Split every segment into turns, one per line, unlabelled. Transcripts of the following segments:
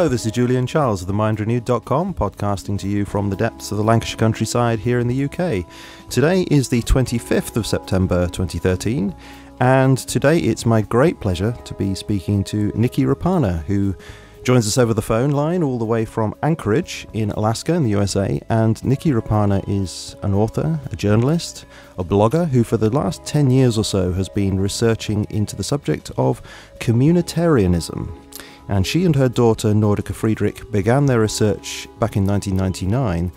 Hello, this is Julian Charles of themindrenewed.com, podcasting to you from the depths of the Lancashire countryside here in the UK. Today is the 25th of September 2013, and today it's my great pleasure to be speaking to Niki Raapana, who joins us over the phone line all the way from Anchorage in Alaska in the USA. And Niki Raapana is an author, a journalist, a blogger who for the last 10 years or so has been researching into the subject of communitarianism. And she and her daughter Nordica Friedrich began their research back in 1999,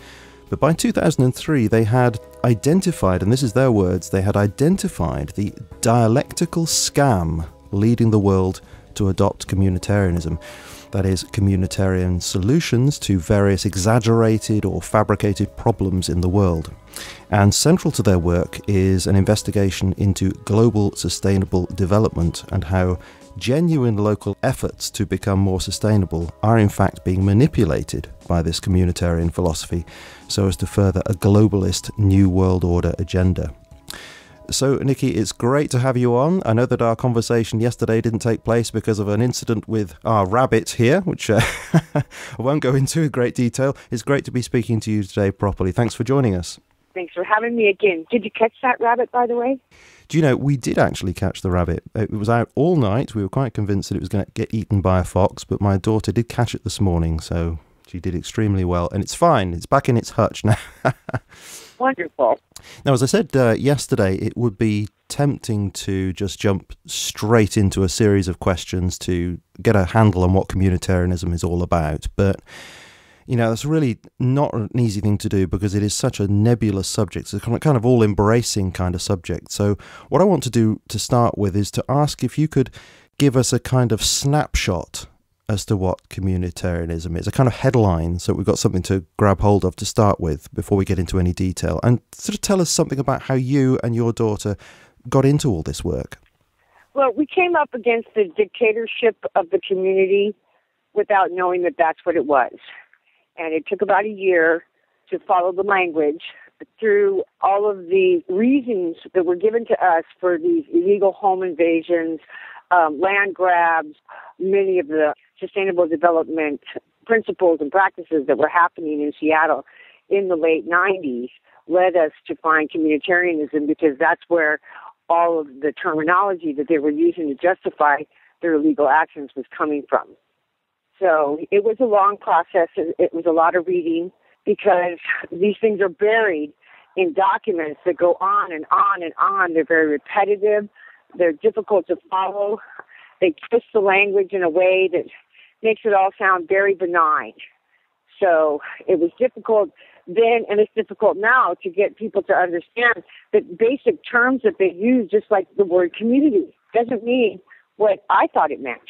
but by 2003 they had identified, and this is their words, they had identified the dialectical scam leading the world to adopt communitarianism. That is, communitarian solutions to various exaggerated or fabricated problems in the world. And central to their work is an investigation into global sustainable development and how genuine local efforts to become more sustainable are in fact being manipulated by this communitarian philosophy so as to further a globalist New World Order agenda. So, Niki, it's great to have you on. I know that our conversation yesterday didn't take place because of an incident with our rabbit here, which I won't go into in great detail. It's great to be speaking to you today properly. Thanks for joining us.
Thanks for having me again. Did you catch that rabbit, by the way?
Do you know, we did actually catch the rabbit. It was out all night. We were quite convinced that it was going to get eaten by a fox, but my daughter did catch it this morning, so she did extremely well. And it's fine. It's back in its hutch now.
Wonderful.
Now, as I said yesterday, it would be tempting to just jump straight into a series of questions to get a handle on what communitarianism is all about. But, you know, that's really not an easy thing to do because it is such a nebulous subject. It's a kind of all-embracing kind of subject. So what I want to do to start with is to ask if you could give us a kind of snapshot as to what communitarianism is, a kind of headline, so we've got something to grab hold of to start with before we get into any detail, and sort of tell us something about how you and your daughter got into all this work.
Well, we came up against the dictatorship of the community without knowing that that's what it was. And it took about a year to follow the language through all of the reasons that were given to us for these illegal home invasions, land grabs, many of the sustainable development principles and practices that were happening in Seattle in the late 90s led us to find communitarianism because that's where all of the terminology that they were using to justify their illegal actions was coming from. So it was a long process. It was a lot of reading because these things are buried in documents that go on and on and on. They're very repetitive. They're difficult to follow. They twist the language in a way that makes it all sound very benign. So it was difficult then, and it's difficult now to get people to understand that basic terms that they use, just like the word community, doesn't mean what I thought it meant.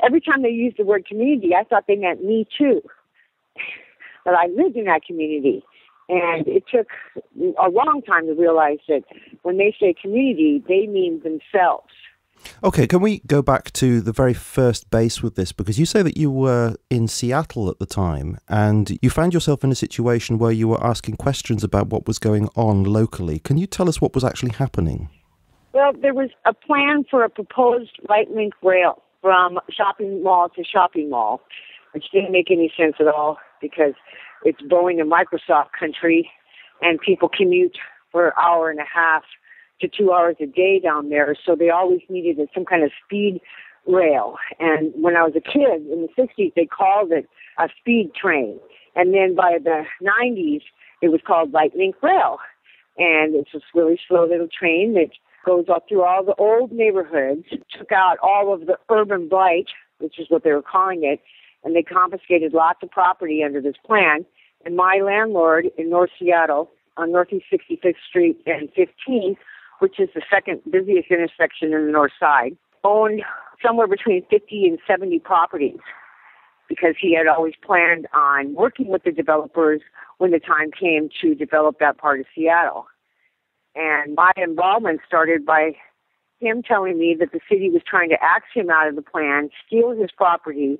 Every time they used the word community, I thought they meant me too. But I lived in that community. And it took a long time to realize that when they say community, they mean themselves.
Okay, can we go back to the very first base with this? Because you say that you were in Seattle at the time, and you found yourself in a situation where you were asking questions about what was going on locally. Can you tell us what was actually happening?
Well, there was a plan for a proposed light link rail from shopping mall to shopping mall, which didn't make any sense at all because it's Boeing and Microsoft country, and people commute for an hour and a half to 2 hours a day down there, so they always needed some kind of speed rail. And when I was a kid in the 60s, they called it a speed train. And then by the 90s, it was called light link rail. And it's this really slow little train that goes up through all the old neighborhoods, took out all of the urban blight, which is what they were calling it, and they confiscated lots of property under this plan. And my landlord in North Seattle, on Northeast 65th Street and 15th, which is the second busiest intersection in the north side, owned somewhere between 50 and 70 properties because he had always planned on working with the developers when the time came to develop that part of Seattle. And my involvement started by him telling me that the city was trying to axe him out of the plan, steal his property,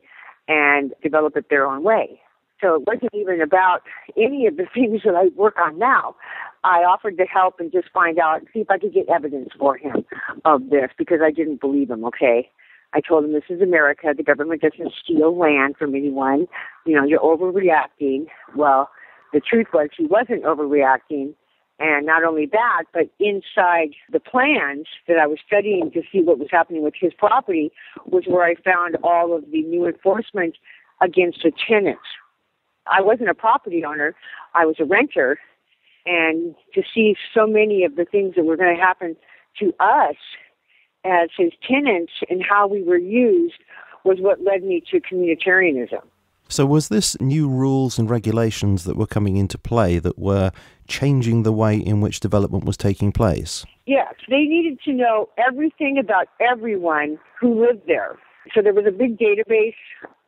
and develop it their own way. So it wasn't even about any of the things that I work on now. I offered to help and just find out, see if I could get evidence for him of this because I didn't believe him, okay? I told him, this is America. The government doesn't steal land from anyone. You're overreacting. Well, the truth was he wasn't overreacting. And not only that, but inside the plans that I was studying to see what was happening with his property was where I found all of the new enforcement against the tenants. I wasn't a property owner. I was a renter. And to see so many of the things that were going to happen to us as his tenants and how we were used was what led me to communitarianism.
So was this new rules and regulations that were coming into play that were changing the way in which development was taking place?
Yes, they needed to know everything about everyone who lived there. So there was a big database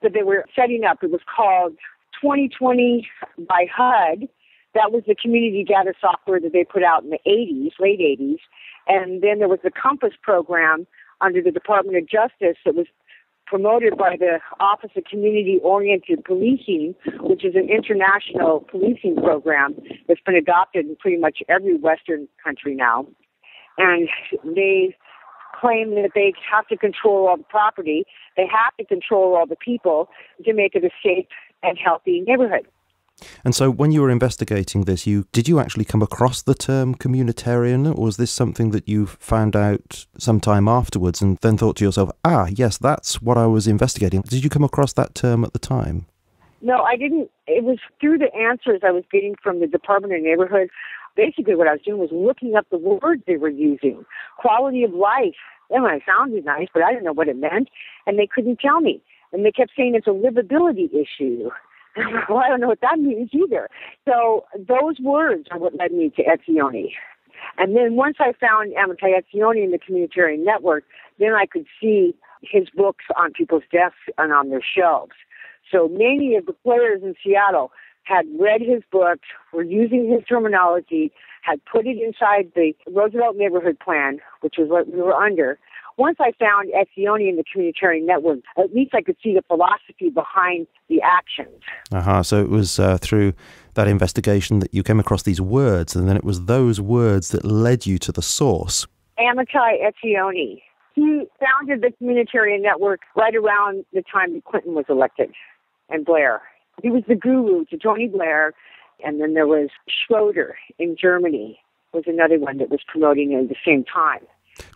that they were setting up. It was called 2020 by HUD. That was the community data software that they put out in the 80s, late 80s. And then there was the Compass program under the Department of Justice that was promoted by the Office of Community-Oriented Policing, which is an international policing program that's been adopted in pretty much every Western country now. And they claim that they have to control all the property, they have to control all the people to make it a safe and healthy neighborhood.
And so when you were investigating this, did you actually come across the term communitarian, or was this something that you found out sometime afterwards and then thought to yourself, yes, that's what I was investigating? Did you come across that term at the time?
No, I didn't. It was through the answers I was getting from the Department of Neighborhood. Basically what I was doing was looking up the words they were using. Quality of life. It sounded nice, but I didn't know what it meant, and they couldn't tell me. And they kept saying it's a livability issue. Well, I don't know what that means either. So those words are what led me to Etzioni. And then once I found Amitai Etzioni in the Communitarian Network, then I could see his books on people's desks and on their shelves. So many of the players in Seattle had read his books, were using his terminology, had put it inside the Roosevelt Neighborhood Plan, which was what we were under. Once I found Etzioni in the Communitarian Network, at least I could see the philosophy behind the actions.
So it was through that investigation that you came across these words, and then it was those words that led you to the source.
Amitai Etzioni. He founded the Communitarian Network right around the time that Clinton was elected, and Blair. He was the guru to Tony Blair, and then there was Schroeder in Germany, was another one that was promoting it at the same time.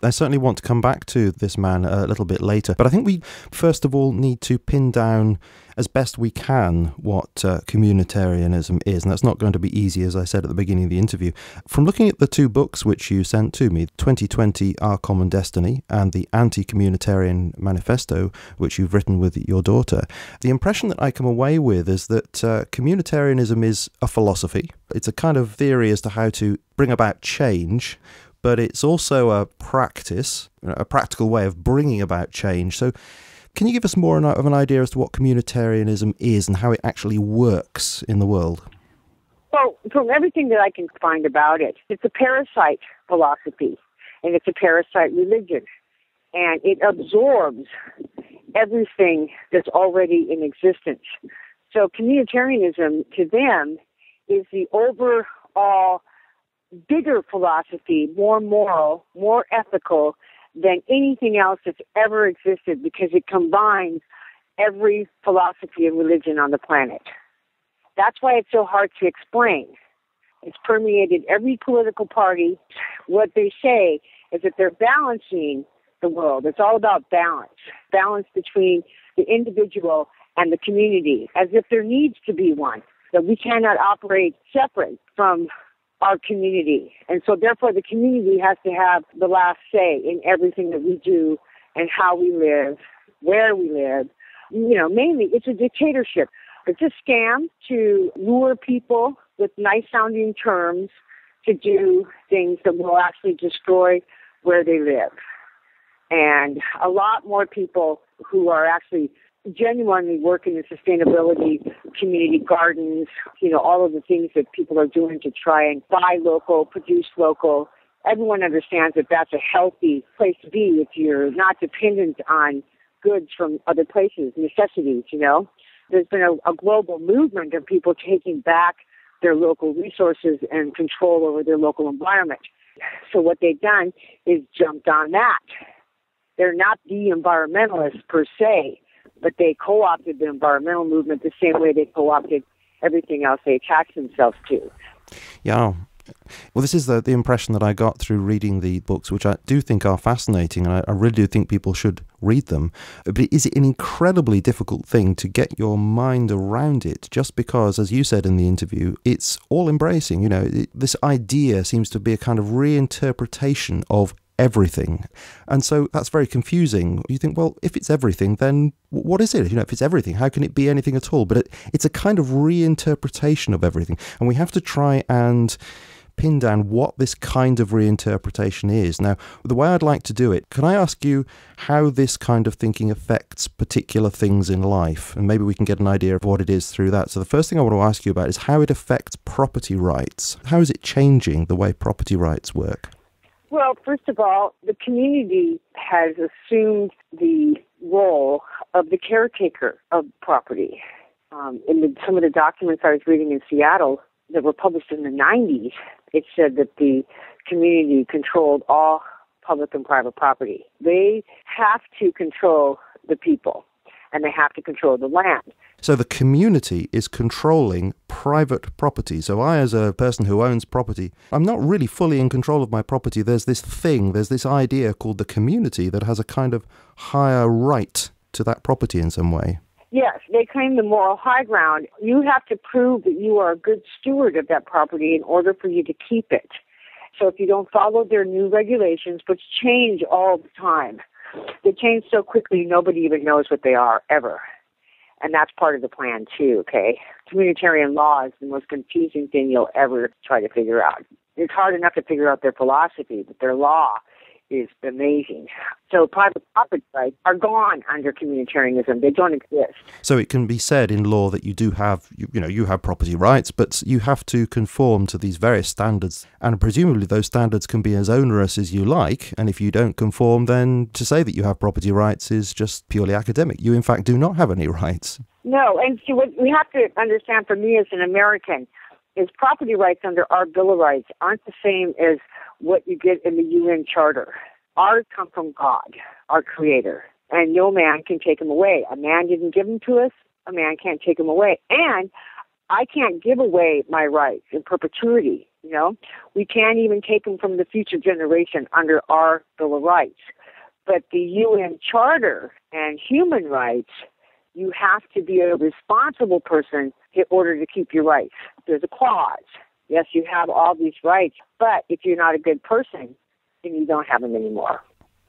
I certainly want to come back to this man a little bit later, but I think we first of all need to pin down as best we can what communitarianism is, and that's not going to be easy, as I said at the beginning of the interview. From looking at the two books which you sent to me, 2020 Our Common Destiny and the Anti-Communitarian Manifesto, which you've written with your daughter, the impression that I come away with is that communitarianism is a philosophy. It's a kind of theory as to how to bring about change, but it's also a practice, a practical way of bringing about change. So can you give us more of an idea as to what communitarianism is and how it actually works in the world?
Well, from everything that I can find about it, it's a parasite philosophy, and it's a parasite religion, and it absorbs everything that's already in existence. So communitarianism, to them, is the overall bigger philosophy, more moral, more ethical than anything else that's ever existed, because it combines every philosophy and religion on the planet. That's why it's so hard to explain. It's permeated every political party. What they say is that they're balancing the world. It's all about balance, balance between the individual and the community, as if there needs to be one, that we cannot operate separate from our community. And so therefore the community has to have the last say in everything that we do and how we live, where we live. Mainly it's a dictatorship. It's a scam to lure people with nice sounding terms to do things that will actually destroy where they live. And a lot more people who are actually genuinely working in sustainability, community gardens, all of the things that people are doing to try and buy local, produce local. Everyone understands that that's a healthy place to be if you're not dependent on goods from other places, necessities, There's been a global movement of people taking back their local resources and control over their local environment. So what they've done is jumped on that. They're not the environmentalists per se, but they co-opted the environmental movement the same way they co-opted everything else they attach themselves to.
Yeah. Well, this is the impression that I got through reading the books, which I do think are fascinating, and I really do think people should read them. But is it an incredibly difficult thing to get your mind around it, just because, as you said in the interview, it's all-embracing? You know, this idea seems to be a kind of reinterpretation of everything. And so that's very confusing. You think, well, if it's everything, then what is it? You know, if it's everything, how can it be anything at all? But it's a kind of reinterpretation of everything. And we have to try and pin down what this kind of reinterpretation is. Now, the way I'd like to do it, can I ask you how this kind of thinking affects particular things in life? And maybe we can get an idea of what it is through that. So the first thing I want to ask you about is how it affects property rights. How is it changing the way property rights work?
Well, first of all, the community has assumed the role of the caretaker of property. Some of the documents I was reading in Seattle that were published in the 90s, it said that the community controlled all public and private property. They have to control the people, and they have to control the land.
So the community is controlling private property. So I, as a person who owns property, I'm not really fully in control of my property. There's this idea called the community that has a kind of higher right to that property in some way.
Yes, they claim the moral high ground. You have to prove that you are a good steward of that property in order for you to keep it. So if you don't follow their new regulations, which change all the time, they change so quickly nobody even knows what they are, ever. And that's part of the plan, too, okay? Communitarian law is the most confusing thing you'll ever try to figure out. It's hard enough to figure out their philosophy, but their law is amazing. So private property rights are gone under communitarianism. They don't exist.
So it can be said in law that you do have, you have property rights, but you have to conform to these various standards. And presumably those standards can be as onerous as you like. And if you don't conform, then to say that you have property rights is just purely academic. You, in fact, do not have any rights.
No, and see, what we have to understand for me as an American is property rights under our Bill of Rights aren't the same as what you get in the UN Charter. Ours come from God, our Creator, and no man can take them away. A man didn't give them to us. A man can't take them away. And I can't give away my rights in perpetuity, We can't even take them from the future generation under our Bill of Rights. But the UN Charter and human rights, you have to be a responsible person in order to keep your rights. There's a clause. Yes, you have all these rights, but if you're not a good person, then you don't have them anymore.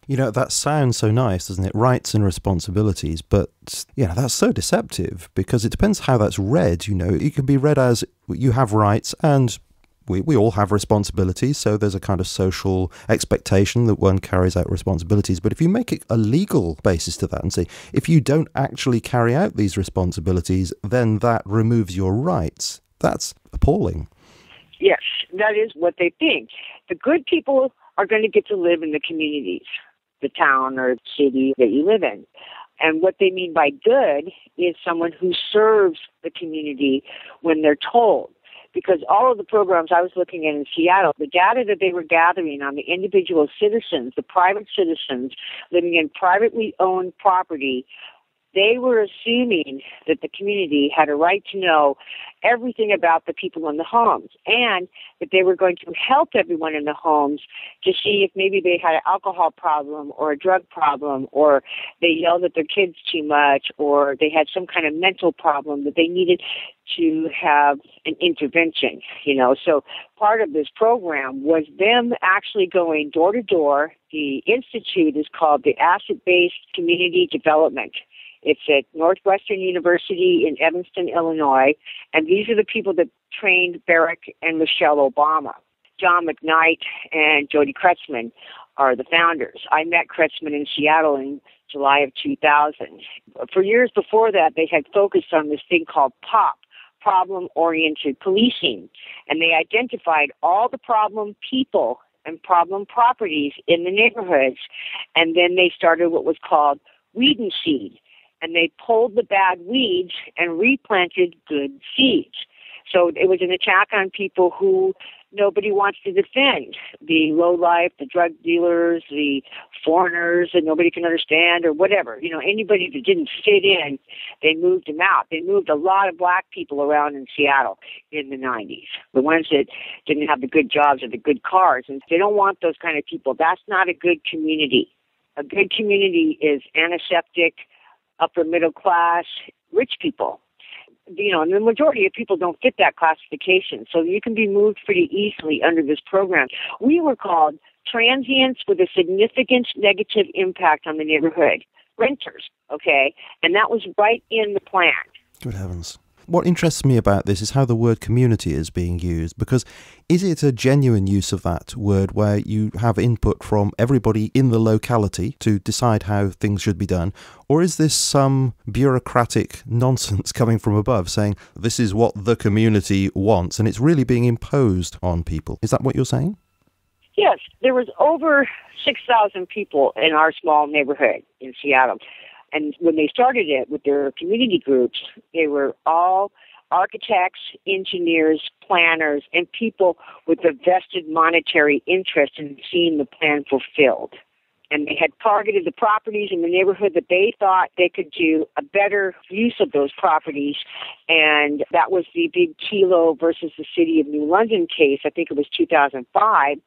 That sounds so nice, doesn't it? Rights and responsibilities, but that's so deceptive because it depends how that's read. It can be read as you have rights and we all have responsibilities, so there's a kind of social expectation that one carries out responsibilities. But if you make it a legal basis to that and say, if you don't actually carry out these responsibilities, then that removes your rights, that's appalling.
Yes, that is what they think. The good people are going to get to live in the communities, the town or city that you live in. And what they mean by good is someone who serves the community when they're told. Because all of the programs I was looking at in Seattle, the data that they were gathering on the individual citizens, the private citizens living in privately owned property, they were assuming that the community had a right to know everything about the people in the homes and that they were going to help everyone in the homes to see if maybe they had an alcohol problem or a drug problem or they yelled at their kids too much or they had some kind of mental problem that they needed to have an intervention, So part of this program was them actually going door to door. The institute is called the Asset-Based Community Development. It's at Northwestern University in Evanston, Illinois, and these are the people that trained Barack and Michelle Obama. John McKnight and Jody Kretzmann are the founders. I met Kretzmann in Seattle in July of 2000. For years before that, they had focused on this thing called POP, Problem-Oriented Policing, and they identified all the problem people and problem properties in the neighborhoods, and then they started what was called weed and seed. And they pulled the bad weeds and replanted good seeds. So it was an attack on people who nobody wants to defend the lowlife, the drug dealers, the foreigners that nobody can understand or whatever. Anybody that didn't fit in, they moved them out. They moved a lot of black people around in Seattle in the 90s, the ones that didn't have the good jobs or the good cars. And they don't want those kind of people. That's not a good community. A good community is antiseptic, upper middle class, rich people. And the majority of people don't fit that classification. So you can be moved pretty easily under this program. We were called transients with a significant negative impact on the neighborhood. Renters, okay? And that was right in the plan.
Good heavens. What interests me about this is how the word community is being used, because is it a genuine use of that word where you have input from everybody in the locality to decide how things should be done, or is this some bureaucratic nonsense coming from above saying this is what the community wants and it's really being imposed on people? Is that what you're saying?
Yes, there was over 6,000 people in our small neighborhood in Seattle. And when they started it with their community groups, they were all architects, engineers, planners, and people with a vested monetary interest in seeing the plan fulfilled. And they had targeted the properties in the neighborhood that they thought they could do a better use of those properties. And that was the big Kelo versus the City of New London case. I think it was 2005.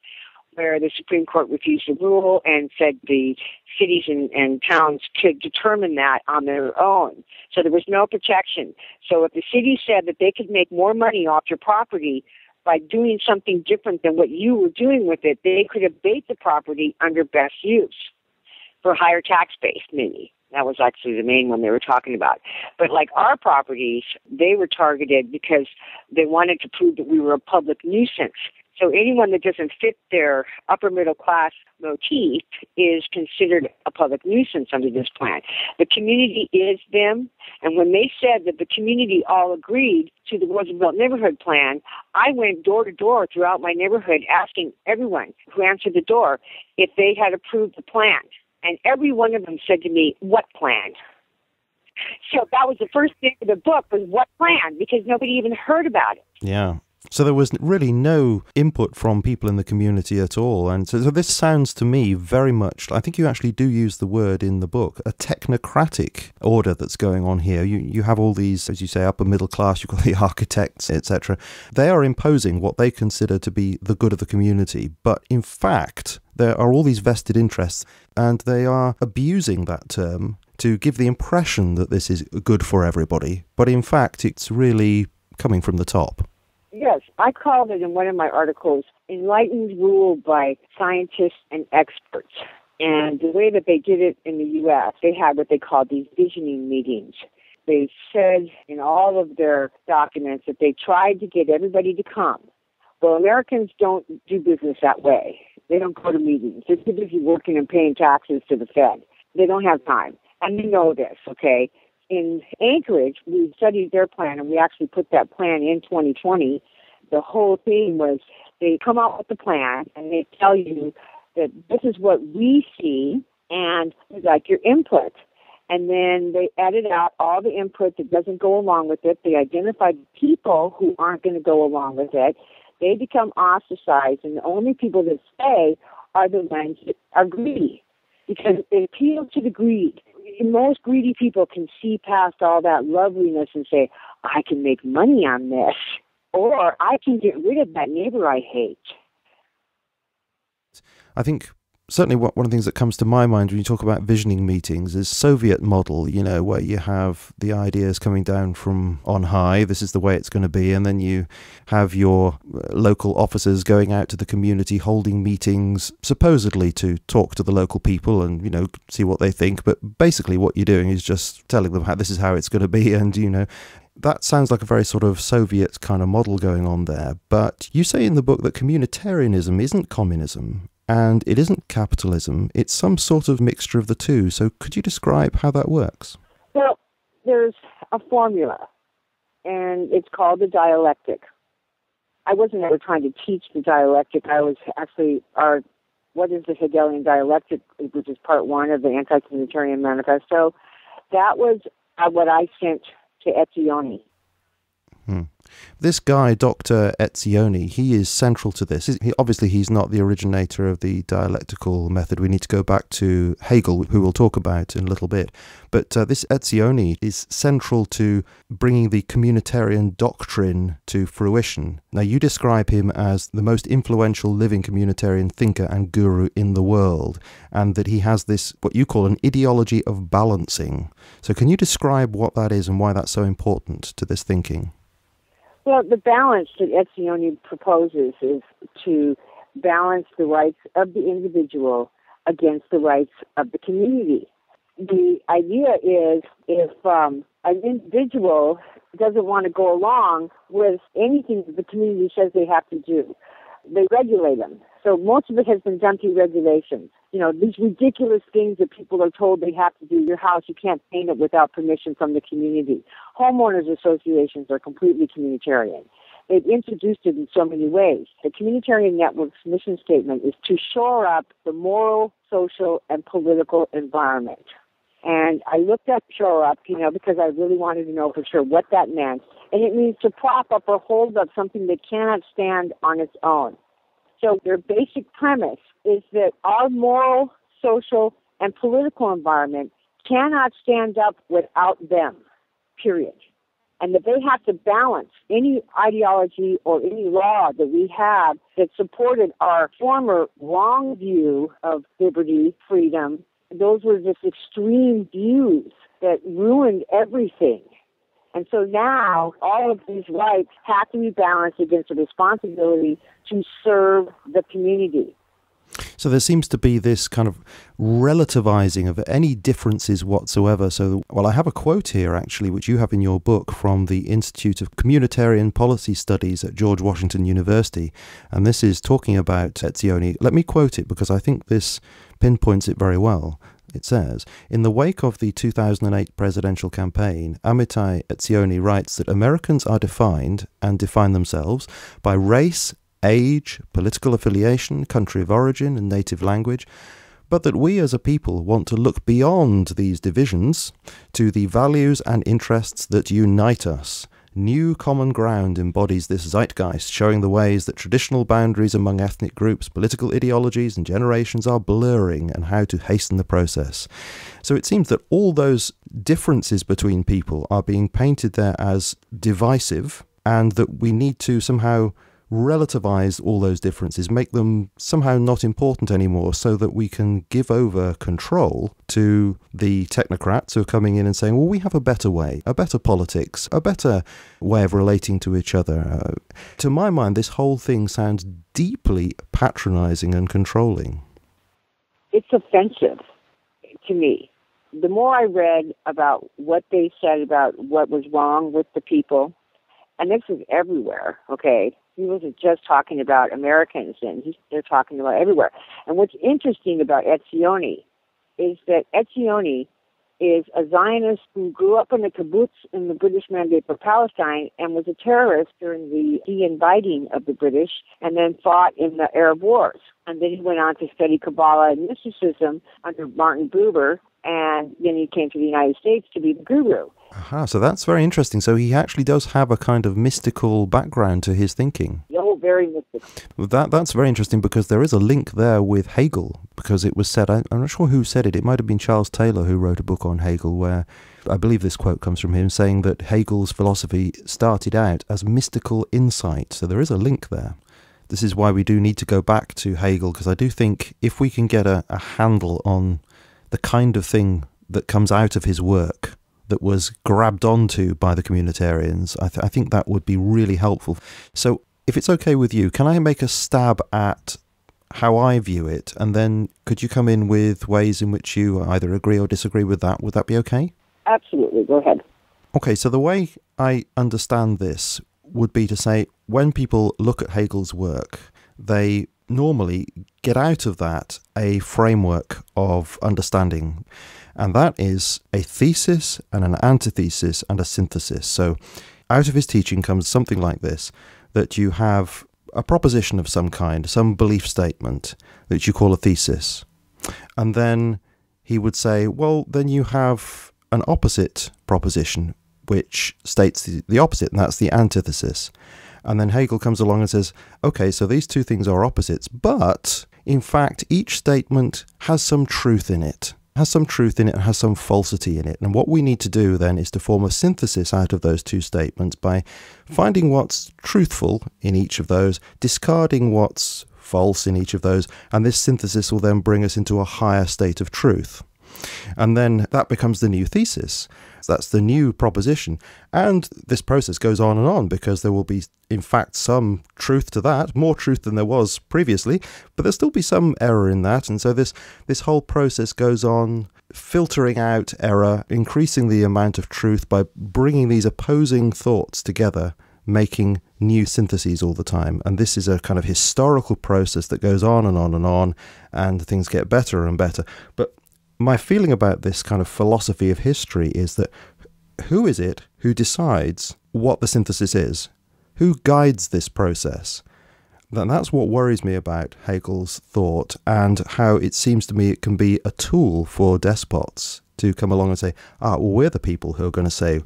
Where the Supreme Court refused to rule and said the cities and towns could determine that on their own. So there was no protection. So if the city said that they could make more money off your property by doing something different than what you were doing with it, they could abate the property under best use for higher tax base, maybe. That was actually the main one they were talking about. But like our properties, they were targeted because they wanted to prove that we were a public nuisance. So anyone that doesn't fit their upper middle class motif is considered a public nuisance under this plan. The community is them, and when they said that the community all agreed to the Roosevelt Neighborhood Plan, I went door to door throughout my neighborhood asking everyone who answered the door if they had approved the plan. And every one of them said to me, "What plan?" So that was the first thing of the book, was what plan, because nobody even heard about it.
Yeah. So there was really no input from people in the community at all. And so this sounds to me very much, I think you actually do use the word in the book, a technocratic order that's going on here. You have all these, as you say, upper middle class, you've got the architects, etc. They are imposing what they consider to be the good of the community. But in fact, there are all these vested interests, and they are abusing that term to give the impression that this is good for everybody. But in fact, it's really coming from the top.
Yes, I called it in one of my articles, enlightened rule by scientists and experts. And the way that they did it in the U.S., they had what they called these visioning meetings. They said in all of their documents that they tried to get everybody to come. Well, Americans don't do business that way. They don't go to meetings. They're too busy working and paying taxes to the Fed. They don't have time. And they know this, okay? In Anchorage, we studied their plan, and we actually put that plan in 2020. The whole thing was they come out with the plan, and they tell you that this is what we see, and we'd like your input. And then they edit out all the input that doesn't go along with it. They identify people who aren't going to go along with it. They become ostracized, and the only people that stay are the ones that are greedy, because they appeal to the greed. Most greedy people can see past all that loveliness and say, I can make money on this, or I can get rid of that neighbor I hate.
I think certainly one of the things that comes to my mind when you talk about visioning meetings is Soviet model, where you have the ideas coming down from on high, this is the way it's going to be, and then you have your local officers going out to the community holding meetings supposedly to talk to the local people and, see what they think, but basically what you're doing is just telling them how this is how it's going to be, and, that sounds like a very sort of Soviet kind of model going on there. But you say in the book that communitarianism isn't communism, and it isn't capitalism. It's some sort of mixture of the two. So could you describe how that works?
Well, there's a formula, and it's called the dialectic. I wasn't ever trying to teach the dialectic. I was actually, what is the Hegelian dialectic, which is part one of the Anti-Communitarian Manifesto. That was what I sent to Etzioni.
This guy, Dr. Etzioni, he is central to this. Obviously, he's not the originator of the dialectical method. We need to go back to Hegel, who we'll talk about in a little bit. But this Etzioni is central to bringing the communitarian doctrine to fruition. Now, you describe him as the most influential living communitarian thinker and guru in the world, and that he has this, what you call an ideology of balancing. So can you describe what that is and why that's so important to this thinking?
Well, the balance that Etzioni proposes is to balance the rights of the individual against the rights of the community. The idea is if an individual doesn't want to go along with anything that the community says they have to do, they regulate them. So most of it has been done through regulations. These ridiculous things that people are told they have to do. Your house, you can't paint it without permission from the community. Homeowners associations are completely communitarian. They've introduced it in so many ways. The Communitarian Network's mission statement is to shore up the moral, social, and political environment. And I looked up shore up, because I really wanted to know for sure what that meant. And it means to prop up or hold up something that cannot stand on its own. So their basic premise is that our moral, social, and political environment cannot stand up without them, period. And that they have to balance any ideology or any law that we have that supported our former wrong view of liberty, freedom. Those were just extreme views that ruined everything. And so now all of these rights have to be balanced against the responsibility to serve the community.
So there seems to be this kind of relativizing of any differences whatsoever. So, I have a quote here, actually, which you have in your book from the Institute of Communitarian Policy Studies at George Washington University. And this is talking about Etzioni. Let me quote it because I think this pinpoints it very well. It says, in the wake of the 2008 presidential campaign, Amitai Etzioni writes that Americans are defined, and define themselves, by race, age, political affiliation, country of origin, and native language, but that we as a people want to look beyond these divisions to the values and interests that unite us. New common ground embodies this zeitgeist, showing the ways that traditional boundaries among ethnic groups, political ideologies, and generations are blurring, and how to hasten the process. So it seems that all those differences between people are being painted there as divisive, and that we need to somehow relativize all those differences, make them somehow not important anymore, so that we can give over control to the technocrats who are coming in and saying, well, we have a better way, a better politics, a better way of relating to each other. To my mind, this whole thing sounds deeply patronizing and controlling. It's offensive to me. The more I read about what they said about what was wrong with the people, and this is everywhere, okay? He wasn't just talking about Americans, and they're talking about everywhere. And what's interesting about Etzioni is that Etzioni is a Zionist who grew up in a kibbutz in the British Mandate for Palestine and was a terrorist during the de-inviting of the British, and then fought in the Arab Wars. And then he went on to study Kabbalah and mysticism under Martin Buber, and then he came to the United States to be the guru. Aha, so that's very interesting. So he actually does have a kind of mystical background to his thinking. Oh, very mystical. That's very interesting, because there is a link there with Hegel, because it was said, I'm not sure who said it, it might have been Charles Taylor who wrote a book on Hegel, where I believe this quote comes from him, saying that Hegel's philosophy started out as mystical insight. So there is a link there. This is why we do need to go back to Hegel, because I do think if we can get a handle on the kind of thing that comes out of his work that was grabbed onto by the communitarians, I think that would be really helpful. So if it's okay with you, can I make a stab at how I view it, and then could you come in with ways in which you either agree or disagree with that? Would that be okay? Absolutely, go ahead. Okay, so the way I understand this would be to say, when people look at Hegel's work, they normally get out of that a framework of understanding, and that is a thesis and an antithesis and a synthesis. So out of his teaching comes something like this, that you have a proposition of some kind, some belief statement that you call a thesis, and then he would say, well, then you have an opposite proposition, which states the opposite, and that's the antithesis. And then Hegel comes along and says, okay, so these two things are opposites, but in fact, each statement has some truth in it. Has some truth in it and has some falsity in it. And what we need to do then is to form a synthesis out of those two statements by finding what's truthful in each of those, discarding what's false in each of those, and this synthesis will then bring us into a higher state of truth. And then that becomes the new thesis. That's the new proposition. And this process goes on and on because there will be, in fact, some truth to that, more truth than there was previously, but there'll still be some error in that. And so this whole process goes on, filtering out error, increasing the amount of truth by bringing these opposing thoughts together, making new syntheses all the time. And this is a kind of historical process that goes on and on and on, and things get better and better. But my feeling about this kind of philosophy of history is that who is it who decides what the synthesis is? Who guides this process? And that's what worries me about Hegel's thought, and how it seems to me it can be a tool for despots to come along and say, well, we're the people who are going to say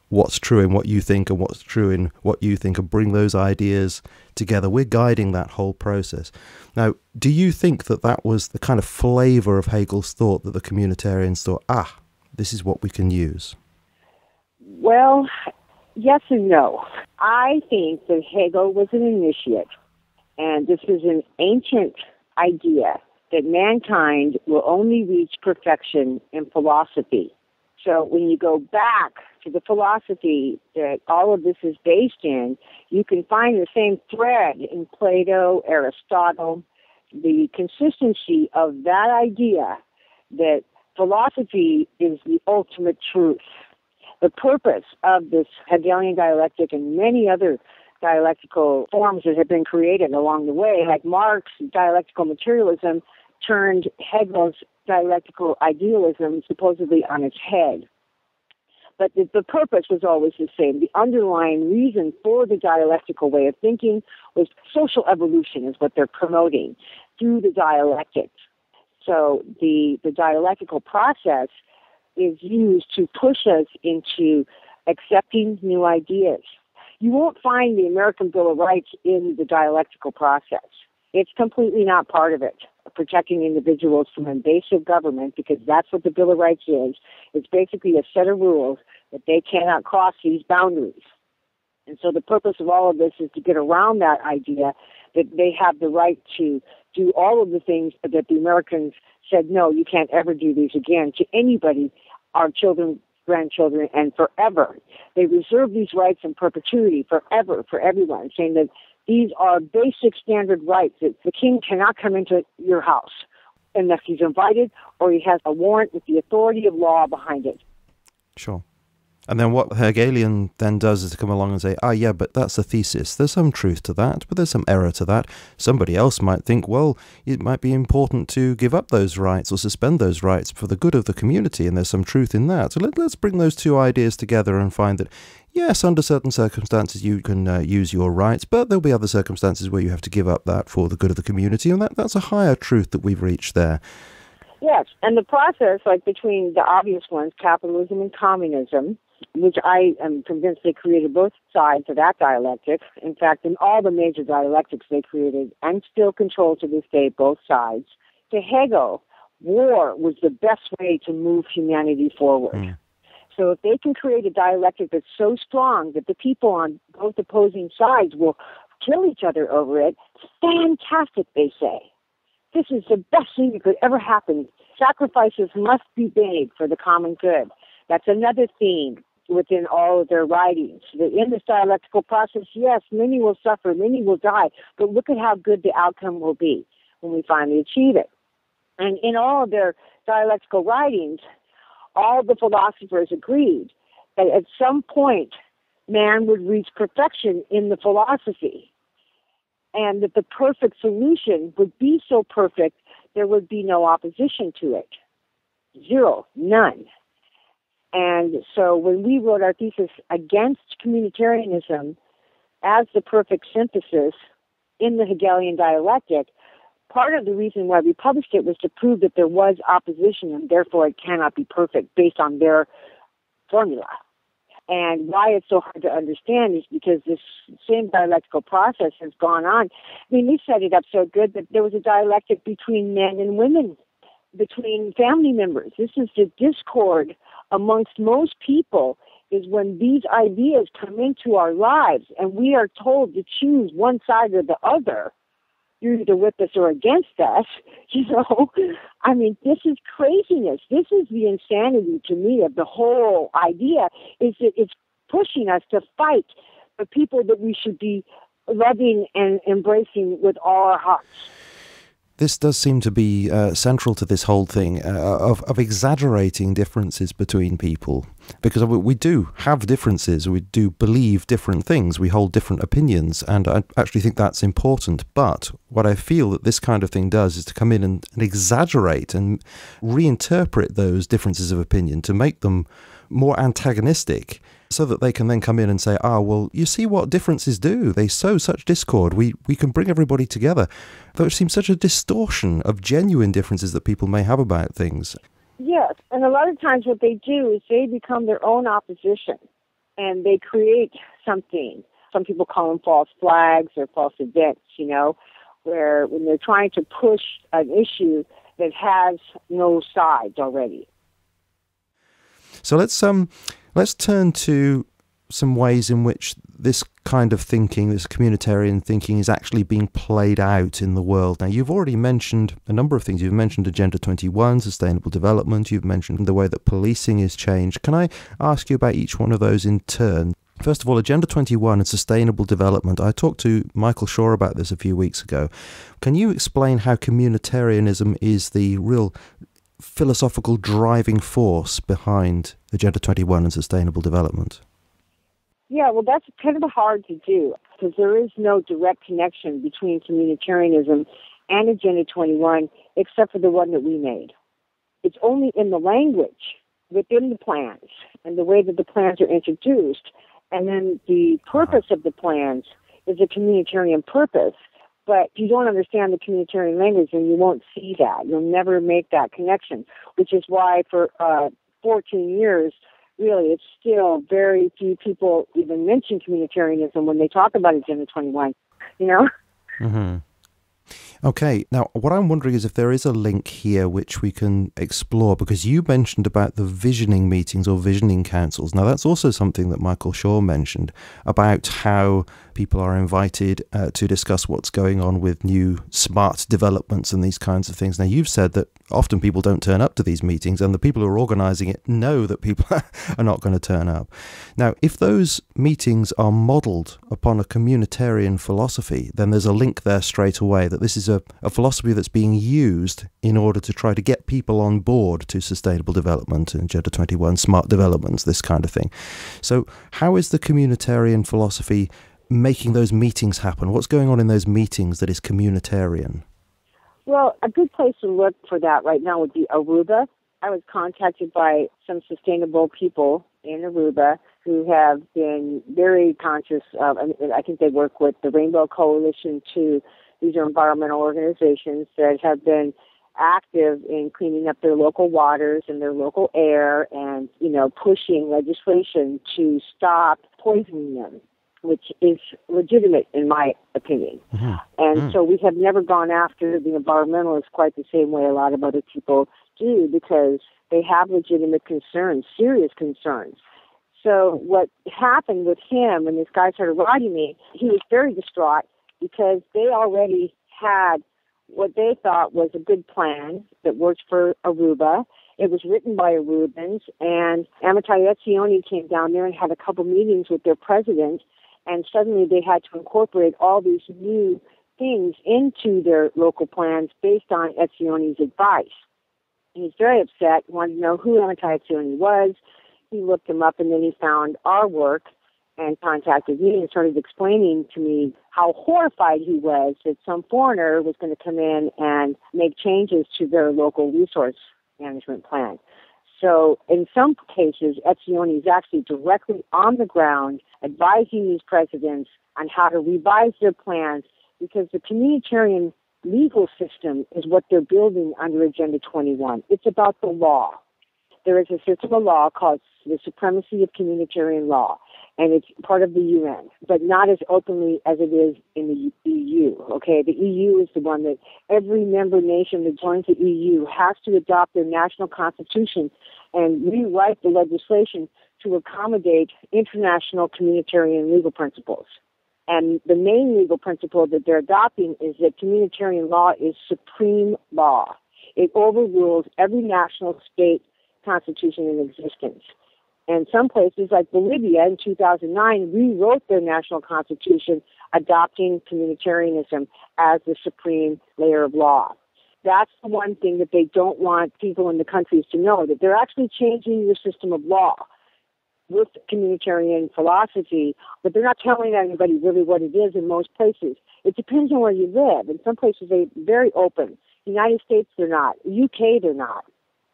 what's true in what you think and what's true in what you think, and bring those ideas together. We're guiding that whole process. Now, do you think that that was the kind of flavour of Hegel's thought, that the communitarians thought, this is what we can use?
Well, yes and no. I think that Hegel was an initiate, and this is an ancient idea that mankind will only reach perfection in philosophy. So when you go back to the philosophy that all of this is based in, you can find the same thread in Plato, Aristotle, the consistency of that idea that philosophy is the ultimate truth. The purpose of this Hegelian dialectic and many other dialectical forms that have been created along the way, like Marx's dialectical materialism, turned Hegel's dialectical idealism supposedly on its head. But the purpose was always the same. The underlying reason for the dialectical way of thinking was social evolution, is what they're promoting through the dialectics. So the dialectical process is used to push us into accepting new ideas. You won't find the American Bill of Rights in the dialectical process. It's completely not part of it, protecting individuals from invasive government, because that's what the Bill of Rights is. It's basically a set of rules that they cannot cross these boundaries. And so the purpose of all of this is to get around that idea that they have the right to do all of the things that the Americans said, no, you can't ever do these again to anybody, our children, grandchildren, and forever. They reserve these rights in perpetuity forever for everyone, saying that these are basic standard rights, that the king cannot come into your house unless he's invited or he has a warrant with the authority of law behind it.
Sure. And then what Hegelian then does is to come along and say, yeah, but that's a thesis. There's some truth to that, but there's some error to that. Somebody else might think, well, it might be important to give up those rights or suspend those rights for the good of the community, and there's some truth in that. So let's bring those two ideas together and find that, yes, under certain circumstances you can use your rights, but there'll be other circumstances where you have to give up that for the good of the community, and that's a higher truth that we've reached there.
Yes, and the process, like between the obvious ones, capitalism and communism, which I am convinced they created both sides of that dialectic. In fact, in all the major dialectics they created, and still control to this day both sides. To Hegel, war was the best way to move humanity forward. So if they can create a dialectic that's so strong that the people on both opposing sides will kill each other over it, fantastic, they say. This is the best thing that could ever happen. Sacrifices must be made for the common good. That's another theme within all of their writings. That in this dialectical process, yes, many will suffer, many will die, but look at how good the outcome will be when we finally achieve it. And in all of their dialectical writings, all the philosophers agreed that at some point man would reach perfection in the philosophy, and that the perfect solution would be so perfect there would be no opposition to it. Zero, none. And so when we wrote our thesis against communitarianism as the perfect synthesis in the Hegelian dialectic, part of the reason why we published it was to prove that there was opposition and therefore it cannot be perfect based on their formula. And why it's so hard to understand is because this same dialectical process has gone on. I mean, we set it up so good that there was a dialectic between men and women, between family members. This is the discord amongst most people, is when these ideas come into our lives and we are told to choose one side or the other. You're either with us or against us, you know. I mean, this is craziness. This is the insanity to me of the whole idea, is that it's pushing us to fight the people that we should be loving and embracing with all our hearts.
This does seem to be central to this whole thing of exaggerating differences between people, because we do have differences, we do believe different things, we hold different opinions, and I actually think that's important. But what I feel that this kind of thing does is to come in and exaggerate and reinterpret those differences of opinion to make them more antagonistic, so that they can then come in and say, well, you see what differences do. They sow such discord. We can bring everybody together. Though it seems such a distortion of genuine differences that people may have about things.
Yes, and a lot of times what they do is they become their own opposition, and they create something. Some people call them false flags or false events, you know, where when they're trying to push an issue that has no sides already.
So let's turn to some ways in which this kind of thinking, this communitarian thinking, is actually being played out in the world. Now, you've already mentioned a number of things. You've mentioned Agenda 21, sustainable development. You've mentioned the way that policing is changed. Can I ask you about each one of those in turn? First of all, Agenda 21 and sustainable development. I talked to Michael Shaw about this a few weeks ago. Can you explain how communitarianism is the real philosophical driving force behind Agenda 21 and sustainable development?
Yeah, well, that's kind of hard to do because there is no direct connection between communitarianism and Agenda 21 except for the one that we made. It's only in the language within the plans and the way that the plans are introduced, and then the purpose of the plans is a communitarian purpose. But if you don't understand the communitarian language, then you won't see that. You'll never make that connection, which is why for 14 years, really, it's still very few people even mention communitarianism when they talk about Agenda 21, you know?
Mm-hmm. Okay, now what I'm wondering is if there is a link here which we can explore, because you mentioned about the visioning meetings or visioning councils. Now that's also something that Michael Shaw mentioned about how people are invited to discuss what's going on with new smart developments and these kinds of things. Now you've said that often people don't turn up to these meetings, and the people who are organising it know that people are not going to turn up. Now, if those meetings are modelled upon a communitarian philosophy, then there's a link there straight away that this is a philosophy that's being used in order to try to get people on board to sustainable development, Agenda 21, smart developments, this kind of thing. So how is the communitarian philosophy making those meetings happen? What's going on in those meetings that is communitarian?
Well, a good place to look for that right now would be Aruba. I was contacted by some sustainable people in Aruba who have been very conscious of, I think they work with the Rainbow Coalition too. These are environmental organizations that have been active in cleaning up their local waters and their local air and, you know, pushing legislation to stop poisoning them, which is legitimate in my opinion. Mm-hmm. And so we have never gone after the environmentalists quite the same way a lot of other people do, because they have legitimate concerns, serious concerns. So what happened with him, when this guy started writing me, he was very distraught because they already had what they thought was a good plan that worked for Aruba. It was written by Arubans, and Amitai Etzioni came down there and had a couple meetings with their president, and suddenly they had to incorporate all these new things into their local plans based on Etzioni's advice. And he's very upset, wanted to know who Amitai Etzioni was. He looked him up, and then he found our work and contacted me and started explaining to me how horrified he was that some foreigner was going to come in and make changes to their local resource management plan. So in some cases, Etzioni is actually directly on the ground advising these presidents on how to revise their plans, because the communitarian legal system is what they're building under Agenda 21. It's about the law. there is a system of law called the Supremacy of Communitarian Law, and it's part of the UN, but not as openly as it is in the EU, okay? The EU is the one that every member nation that joins the EU has to adopt their national constitution and rewrite the legislation to accommodate international communitarian legal principles. And the main legal principle that they're adopting is that communitarian law is supreme law. It overrules every national state constitution in existence. And some places like Bolivia in 2009 rewrote their national constitution adopting communitarianism as the supreme layer of law. That's the one thing that they don't want people in the countries to know, that they're actually changing your system of law with communitarian philosophy, but they're not telling anybody really what it is in most places. It depends on where you live. In some places, they're very open. United States, they're not. UK, they're not.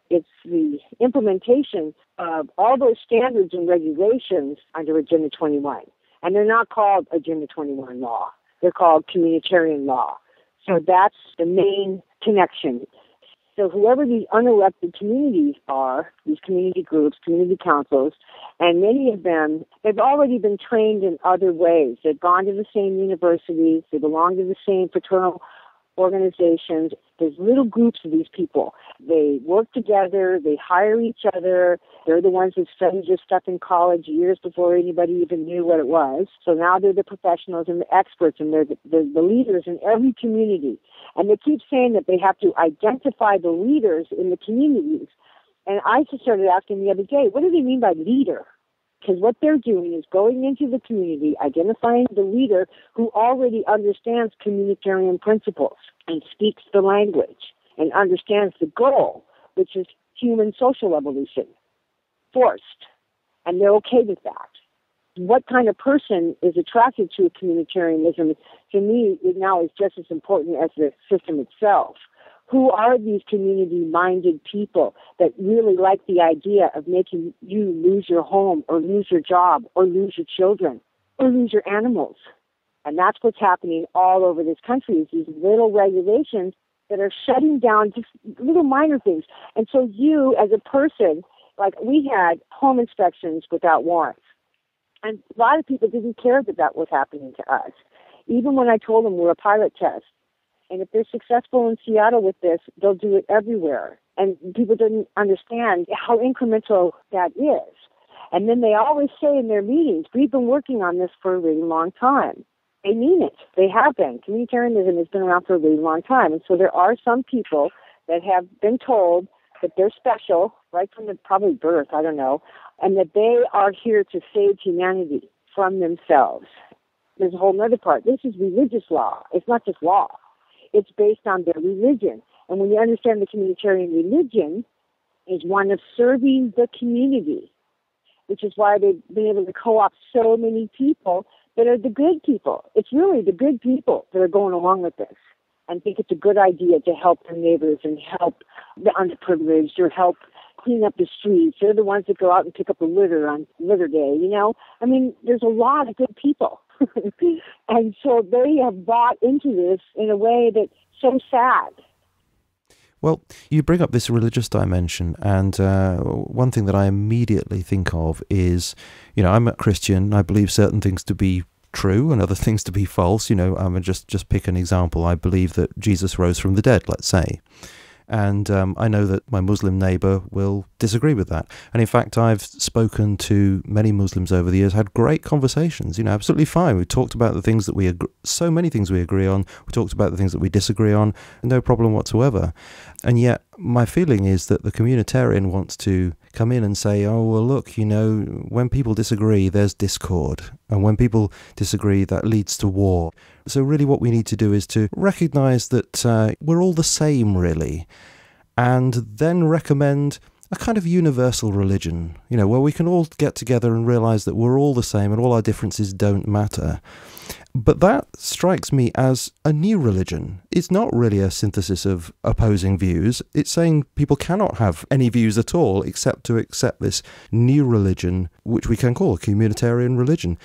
It's the implementation of all those standards and regulations under Agenda 21. And they're not called Agenda 21 law. They're called communitarian law. So that's the main connection. So whoever these unelected communities are, these community groups, community councils, and many of them, they've already been trained in other ways. They've gone to the same universities. They belong to the same fraternal organizations. There's little groups of these people. They work together. They hire each other. They're the ones that studied this stuff in college years before anybody even knew what it was. So now they're the professionals and the experts, and they're the leaders in every community. And they keep saying that they have to identify the leaders in the communities. And I just started asking the other day, what do they mean by leader? Because what they're doing is going into the community, identifying the leader who already understands communitarian principles and speaks the language and understands the goal, which is human social evolution, forced. And they're okay with that. What kind of person is attracted to communitarianism, to me, it now is just as important as the system itself. Who are these community-minded people that really like the idea of making you lose your home or lose your job or lose your children or lose your animals? And that's what's happening all over this country, is these little regulations that are shutting down just little minor things. And so you, as a person, like we had home inspections without warrants. And a lot of people didn't care that that was happening to us. Even when I told them we're a pilot test, and if they're successful in Seattle with this, they'll do it everywhere. And people didn't understand how incremental that is. And then they always say in their meetings, we've been working on this for a really long time. They mean it. They have been. Communitarianism has been around for a really long time. And so there are some people that have been told that they're special, right from the probably birth, I don't know, and that they are here to save humanity from themselves. There's a whole other part. This is religious law. It's not just law. It's based on their religion. And when you understand the communitarian religion is one of serving the community, which is why they've been able to co-opt so many people that are the good people. It's really the good people that are going along with this and think it's a good idea to help their neighbors and help the underprivileged or help clean up the streets. They're the ones that go out and pick up the litter on litter day, you know? I mean, there's a lot of good people. And so they have bought into this in a way that's so sad.
Well, you bring up this religious dimension, and one thing that I immediately think of is, you know, I'm a Christian. I believe certain things to be true and other things to be false. You know, I'm just pick an example. I believe that Jesus rose from the dead, let's say. And I know that my Muslim neighbour will disagree with that. And in fact, I've spoken to many Muslims over the years, had great conversations, you know, absolutely fine. We talked about the things that we agree, so many things we agree on. We talked about the things that we disagree on, no problem whatsoever. And yet my feeling is that the communitarian wants to come in and say, oh, well, look, you know, when people disagree, there's discord. And when people disagree, that leads to war. So really what we need to do is to recognise that we're all the same, really, and then recommend a kind of universal religion, you know, where we can all get together and realise that we're all the same and all our differences don't matter. But that strikes me as a new religion. It's not really a synthesis of opposing views. It's saying people cannot have any views at all except to accept this new religion, which we can call a communitarian religion.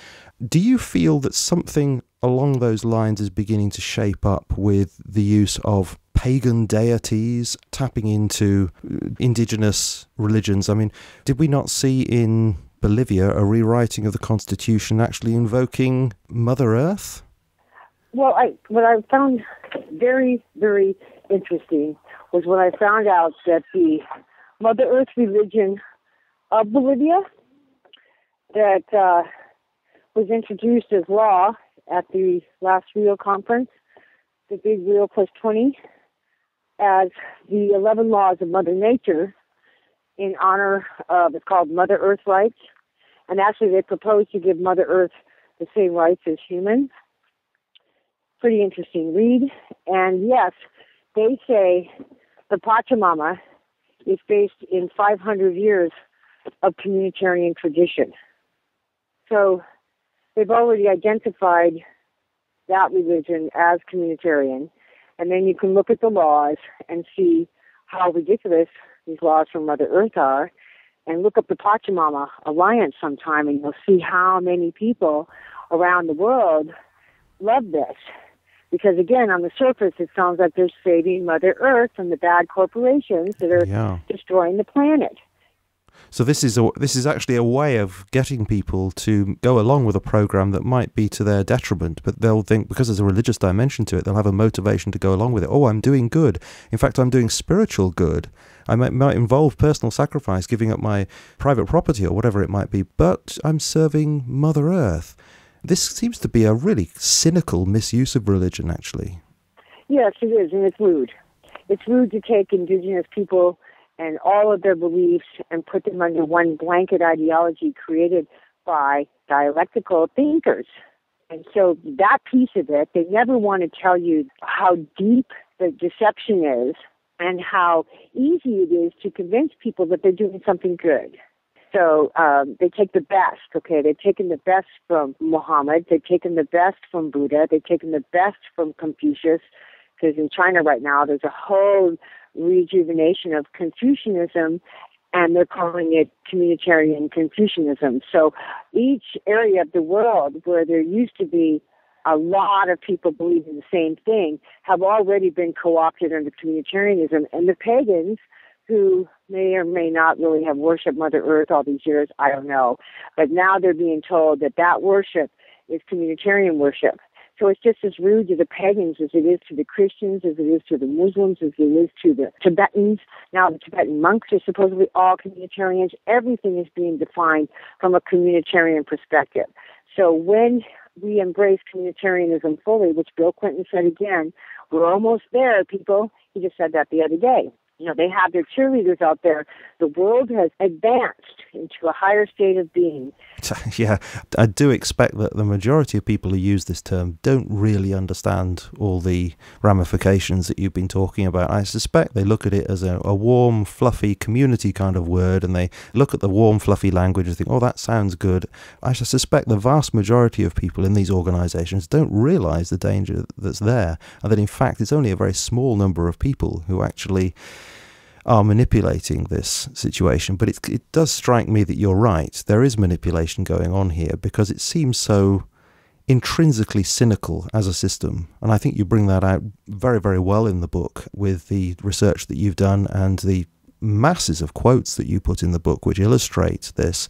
Do you feel that something along those lines is beginning to shape up with the use of pagan deities, tapping into indigenous religions. I mean, did we not see in Bolivia a rewriting of the Constitution actually invoking Mother Earth?
Well, what I found very, very interesting was when I found out that the Mother Earth religion of Bolivia that was introduced as law at the last Rio conference, the big Rio Plus 20, as the 11 laws of Mother Nature in honor of, it's called Mother Earth rights. And actually they proposed to give Mother Earth the same rights as humans. Pretty interesting read. And yes, they say the Pachamama is based in 500 years of communitarian tradition. So they've already identified that religion as communitarian. And then you can look at the laws and see how ridiculous these laws from Mother Earth are, and look up the Pachamama Alliance sometime, and you'll see how many people around the world love this. Because again, on the surface, it sounds like they're saving Mother Earth from the bad corporations that are destroying the planet.
So this is actually a way of getting people to go along with a program that might be to their detriment, but they'll think, because there's a religious dimension to it, they'll have a motivation to go along with it. Oh, I'm doing good. In fact, I'm doing spiritual good. I might involve personal sacrifice, giving up my private property or whatever it might be, but I'm serving Mother Earth. This seems to be a really cynical misuse of religion, actually.
Yes, it is, and it's rude. It's rude to take indigenous people and all of their beliefs and put them under one blanket ideology created by dialectical thinkers. And so that piece of it, they never want to tell you how deep the deception is and how easy it is to convince people that they're doing something good. So they take the best, okay? They've taken the best from Muhammad. They've taken the best from Buddha. They've taken the best from Confucius, because in China right now there's a whole rejuvenation of Confucianism, and they're calling it communitarian Confucianism. So each area of the world where there used to be a lot of people believing the same thing have already been co-opted under communitarianism, and the pagans, who may or may not really have worshipped Mother Earth all these years, I don't know, but now they're being told that that worship is communitarian worship. So it's just as rude to the pagans as it is to the Christians, as it is to the Muslims, as it is to the Tibetans. Now the Tibetan monks are supposedly all communitarians. Everything is being defined from a communitarian perspective. So when we embrace communitarianism fully, which Bill Clinton said again, we're almost there, people. He just said that the other day. You know, they have their cheerleaders out there. The world has advanced into a higher state of being.
Yeah, I do expect that the majority of people who use this term don't really understand all the ramifications that you've been talking about. I suspect they look at it as a warm, fluffy community kind of word, and they look at the warm, fluffy language and think, oh, that sounds good. I suspect the vast majority of people in these organizations don't realize the danger that's there, and that in fact it's only a very small number of people who actually are manipulating this situation. But it does strike me that you're right. There is manipulation going on here because it seems so intrinsically cynical as a system. And I think you bring that out very, very well in the book with the research that you've done and the masses of quotes that you put in the book which illustrate this.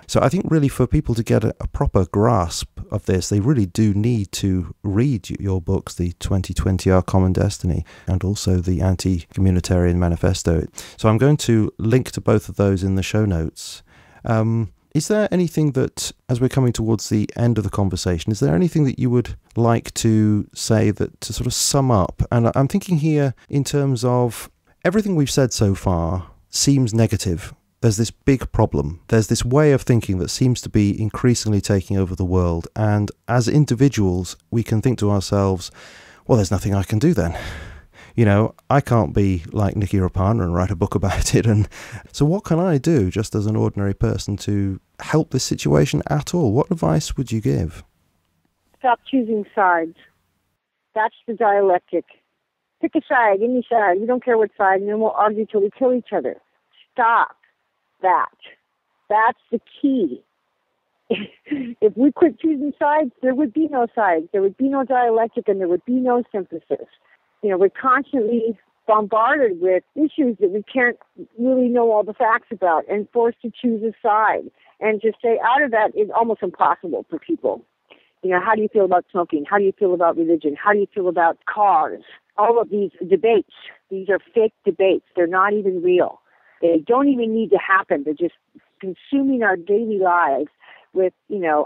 So I think really for people to get a proper grasp of this, they really do need to read your books, the 2020 Our Common Destiny and also the Anti-Communitarian Manifesto. So I'm going to link to both of those in the show notes. Is there anything that, as we're coming towards the end of the conversation, is there anything that you would like to say that to sort of sum up? And I'm thinking here in terms of everything we've said so far seems negative. There's this big problem. There's this way of thinking that seems to be increasingly taking over the world. And as individuals, we can think to ourselves, well, there's nothing I can do then. You know, I can't be like Niki Raapana and write a book about it. And so what can I do just as an ordinary person to help this situation at all? What advice would you give?
Stop choosing sides. That's the dialectic. Pick a side, any side. We don't care what side, and then we'll argue till we kill each other. Stop that. That's the key. If we quit choosing sides, there would be no sides. There would be no dialectic, and there would be no synthesis. we're constantly bombarded with issues that we can't really know all the facts about and forced to choose a side. And to stay out of that is almost impossible for people. How do you feel about smoking? How do you feel about religion? How do you feel about cars? All of these debates, these are fake debates. They're not even real. They don't even need to happen. They're just consuming our daily lives with,